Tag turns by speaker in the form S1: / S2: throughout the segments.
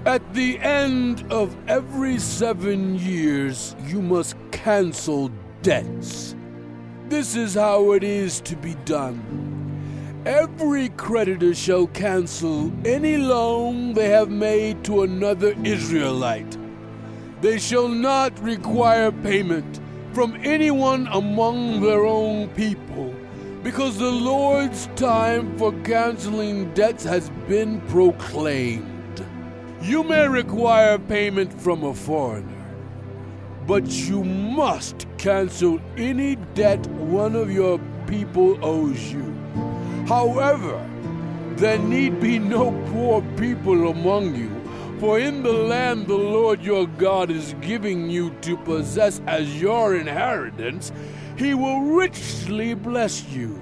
S1: At the end of every 7 years, you must cancel debts. This is how it is to be done. Every creditor shall cancel any loan they have made to another Israelite. They shall not require payment from anyone among their own people, because the Lord's time for canceling debts has been proclaimed. You may require payment from a foreigner, but you must cancel any debt one of your people owes you. However, there need be no poor people among you, for in the land the Lord your God is giving you to possess as your inheritance, he will richly bless you,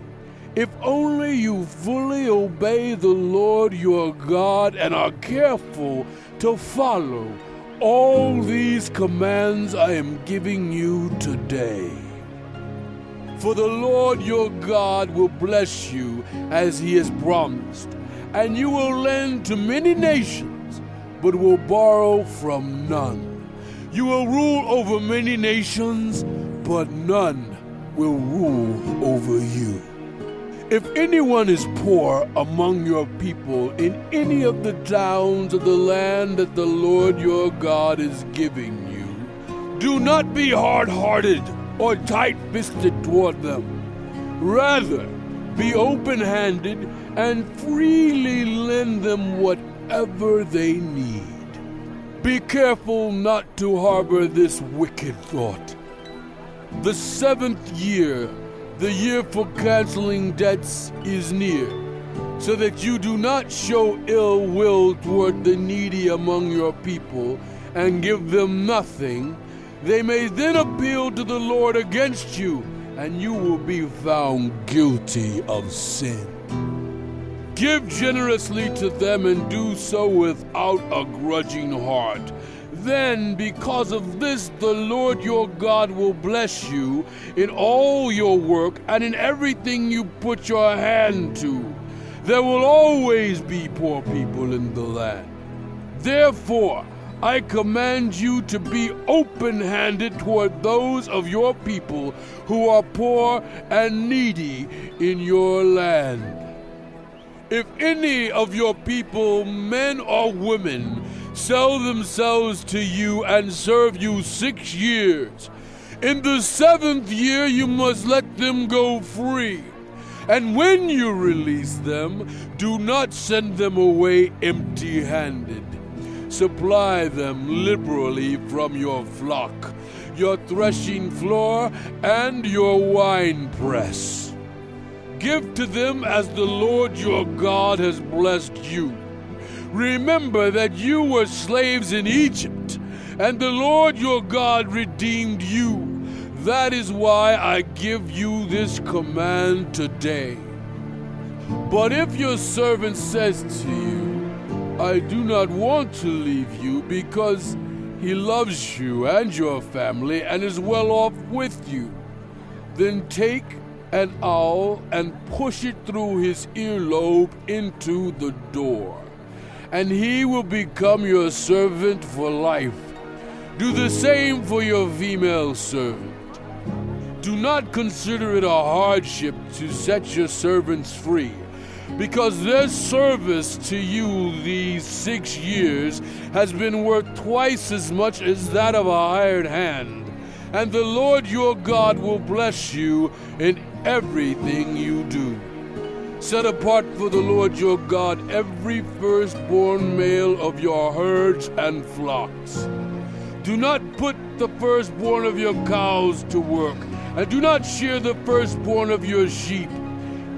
S1: if only you fully obey the Lord your God and are careful to follow all these commands I am giving you today. For the Lord your God will bless you as he has promised, and you will lend to many nations, but will borrow from none. You will rule over many nations, but none will rule over you. If anyone is poor among your people in any of the towns of the land that the Lord your God is giving you, do not be hard-hearted or tight-fisted toward them. Rather, be open-handed and freely lend them whatever they need. Be careful not to harbor this wicked thought. The 7th year, the year for canceling debts, is near, so that you do not show ill will toward the needy among your people and give them nothing. They may then appeal to the Lord against you, and you will be found guilty of sin. Give generously to them and do so without a grudging heart. Then, because of this, the Lord your God will bless you in all your work and in everything you put your hand to. There will always be poor people in the land. Therefore, I command you to be open-handed toward those of your people who are poor and needy in your land. If any of your people, men or women, sell themselves to you and serve you 6 years, in the 7th year you must let them go free. And when you release them, do not send them away empty-handed. Supply them liberally from your flock, your threshing floor, and your winepress. Give to them as the Lord your God has blessed you. Remember that you were slaves in Egypt, and the Lord your God redeemed you. That is why I give you this command today. But if your servant says to you, I do not want to leave you because he loves you and your family and is well off with you, then take an awl and push it through his earlobe into the door, and he will become your servant for life. Do the same for your female servant. Do not consider it a hardship to set your servants free, because their service to you these 6 years has been worth twice as much as that of a hired hand, and the Lord your God will bless you in everything you do. Set apart for the Lord your God every firstborn male of your herds and flocks. Do not put the firstborn of your cows to work, and do not shear the firstborn of your sheep.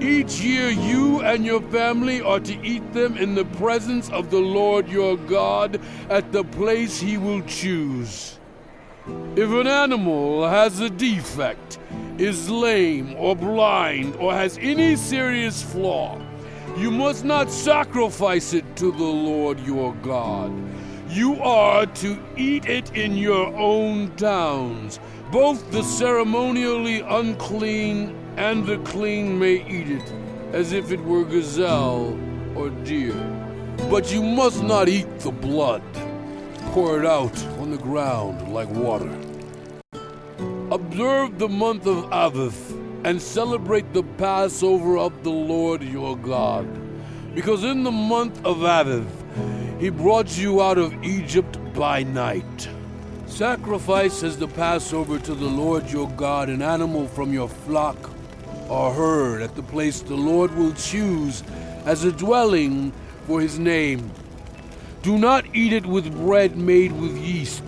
S1: Each year you and your family are to eat them in the presence of the Lord your God at the place he will choose. If an animal has a defect, is lame or blind, or has any serious flaw, you must not sacrifice it to the Lord your God. You are to eat it in your own towns. Both the ceremonially unclean and the clean may eat it, as if it were gazelle or deer. But you must not eat the blood. pour it out on the ground like water. Observe the month of Aviv and celebrate the Passover of the Lord your God, because in the month of Aviv he brought you out of Egypt by night. Sacrifice as the Passover to the Lord your God an animal from your flock or herd at the place the Lord will choose as a dwelling for his name. Do not eat it with bread made with yeast,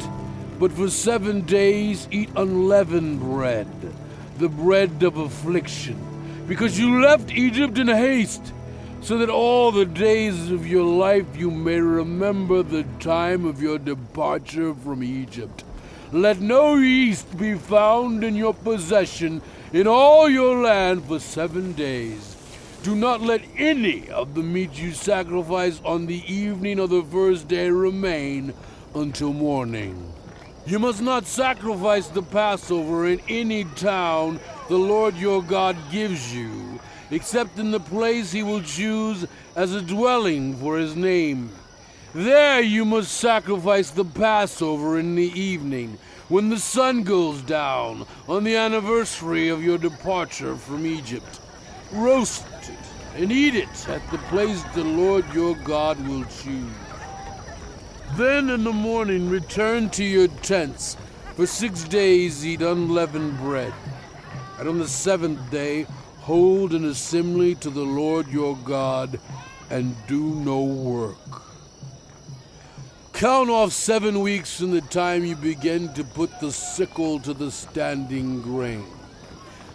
S1: but for 7 days eat unleavened bread, the bread of affliction, because you left Egypt in haste, so that all the days of your life you may remember the time of your departure from Egypt. Let no yeast be found in your possession in all your land for 7 days. Do not let any of the meat you sacrifice on the evening of the first day remain until morning. You must not sacrifice the Passover in any town the Lord your God gives you, except in the place he will choose as a dwelling for his name. There you must sacrifice the Passover in the evening, when the sun goes down, on the anniversary of your departure from Egypt. Roast it and eat it at the place the Lord your God will choose. Then in the morning return to your tents. For 6 days eat unleavened bread. And on the 7th day hold an assembly to the Lord your God, and do no work. Count off 7 weeks from the time you begin to put the sickle to the standing grain.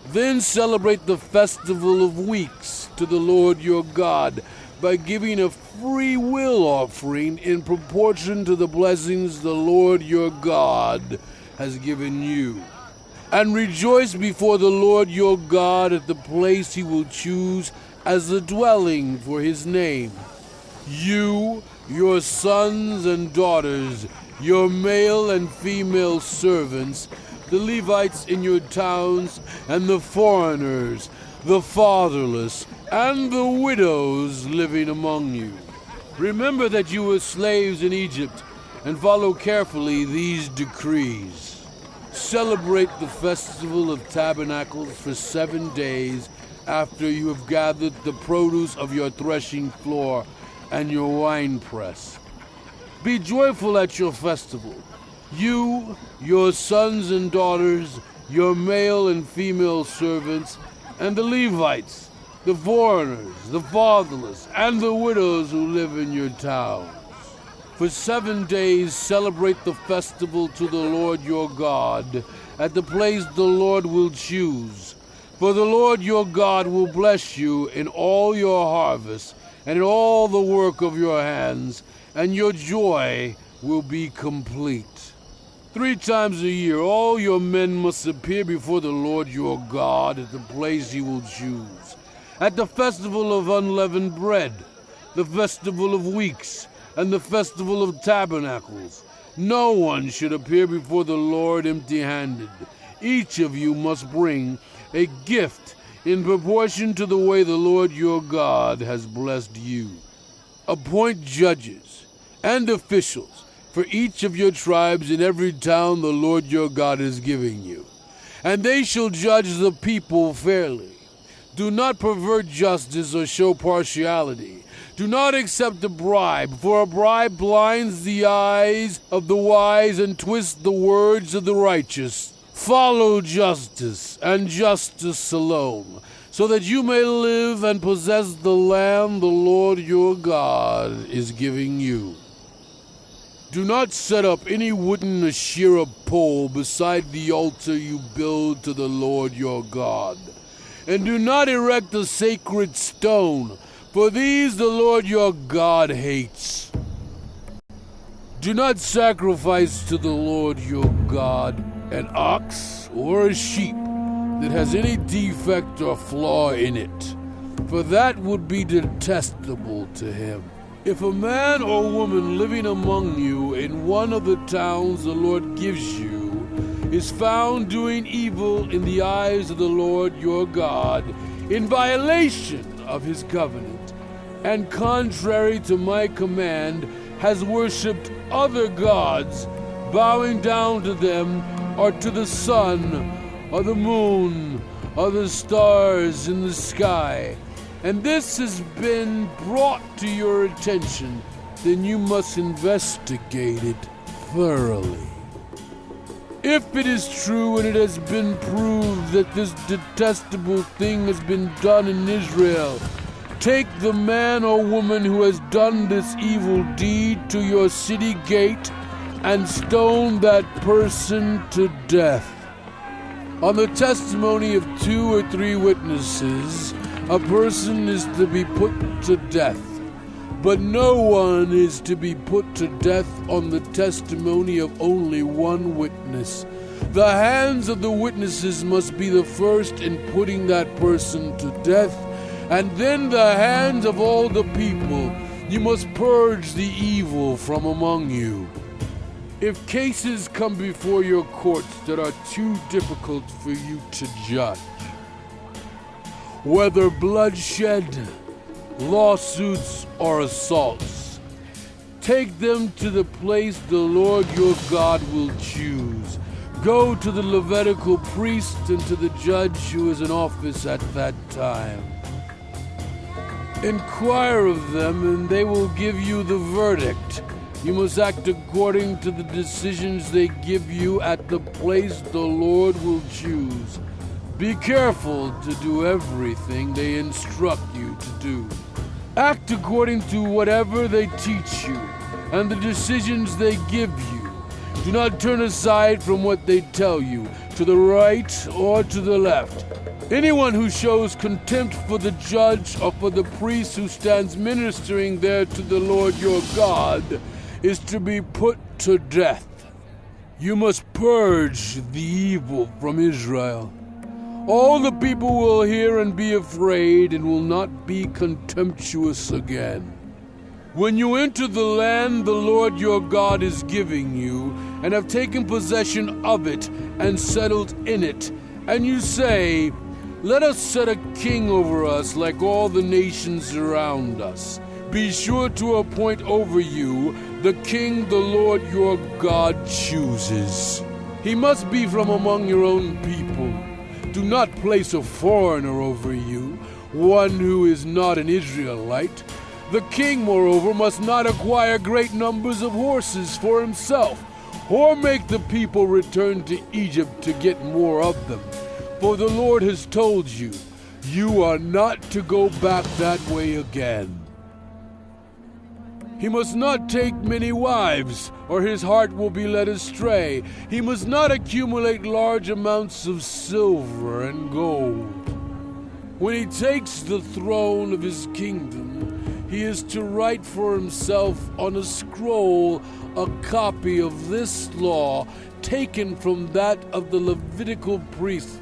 S1: Then celebrate the festival of weeks to the Lord your God by giving a free will offering in proportion to the blessings the Lord your God has given you. And rejoice before the Lord your God at the place he will choose as a dwelling for his name. You, your sons and daughters, your male and female servants, the Levites in your towns, and the foreigners, the fatherless, and the widows living among you. Remember that you were slaves in Egypt, and follow carefully these decrees. Celebrate the festival of tabernacles for 7 days after you have gathered the produce of your threshing floor and your winepress. Be joyful at your festival, you, your sons and daughters, your male and female servants, and the Levites, the foreigners, the fatherless, and the widows who live in your towns. For 7 days celebrate the festival to the Lord your God at the place the Lord will choose. For the Lord your God will bless you in all your harvest and in all the work of your hands, and your joy will be complete. 3 times a year all your men must appear before the Lord your God at the place he will choose. At the festival of unleavened bread, the festival of weeks, and the festival of tabernacles, no one should appear before the Lord empty-handed. Each of you must bring a gift in proportion to the way the Lord your God has blessed you. Appoint judges and officials for each of your tribes in every town the Lord your God is giving you, and they shall judge the people fairly. Do not pervert justice or show partiality. Do not accept a bribe, for a bribe blinds the eyes of the wise and twists the words of the righteous. Follow justice, and justice alone, so that you may live and possess the land the Lord your God is giving you. Do not set up any wooden Asherah pole beside the altar you build to the Lord your God. And do not erect a sacred stone, for these the Lord your God hates. Do not sacrifice to the Lord your God an ox or a sheep that has any defect or flaw in it, for that would be detestable to him. If a man or woman living among you in one of the towns the Lord gives you is found doing evil in the eyes of the Lord your God, in violation of his covenant, and contrary to my command has worshipped other gods, bowing down to them or to the sun or the moon or the stars in the sky, and this has been brought to your attention, then you must investigate it thoroughly. If it is true and it has been proved that this detestable thing has been done in Israel, take the man or woman who has done this evil deed to your city gate and stone that person to death. On the testimony of 2 or 3 witnesses, a person is to be put to death, but no one is to be put to death on the testimony of only one witness. The hands of the witnesses must be the first in putting that person to death, and then the hands of all the people. You must purge the evil from among you. If cases come before your courts that are too difficult for you to judge, whether bloodshed, lawsuits, or assaults, take them to the place the Lord your God will choose. Go to the Levitical priest and to the judge who is in office at that time. Inquire of them, and they will give you the verdict. You must act according to the decisions they give you at the place the Lord will choose. Be careful to do everything they instruct you to do. Act according to whatever they teach you and the decisions they give you. Do not turn aside from what they tell you, to the right or to the left. Anyone who shows contempt for the judge or for the priest who stands ministering there to the Lord your God is to be put to death. You must purge the evil from Israel. All the people will hear and be afraid and will not be contemptuous again. When you enter the land the Lord your God is giving you, and have taken possession of it and settled in it, and you say, "Let us set a king over us like all the nations around us," be sure to appoint over you the king the Lord your God chooses. He must be from among your own people. Do not place a foreigner over you, one who is not an Israelite. The king, moreover, must not acquire great numbers of horses for himself, or make the people return to Egypt to get more of them. For the Lord has told you, you are not to go back that way again. He must not take many wives, or his heart will be led astray. He must not accumulate large amounts of silver and gold. When he takes the throne of his kingdom, he is to write for himself on a scroll a copy of this law taken from that of the Levitical priest.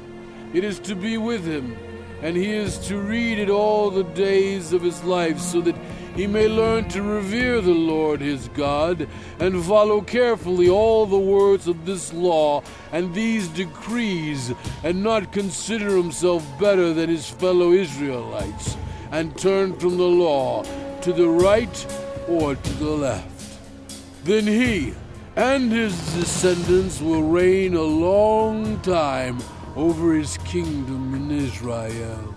S1: It is to be with him, and he is to read it all the days of his life, so that he may learn to revere the Lord his God, and follow carefully all the words of this law and these decrees, and not consider himself better than his fellow Israelites, and turn from the law to the right or to the left. Then he and his descendants will reign a long time over his kingdom in Israel.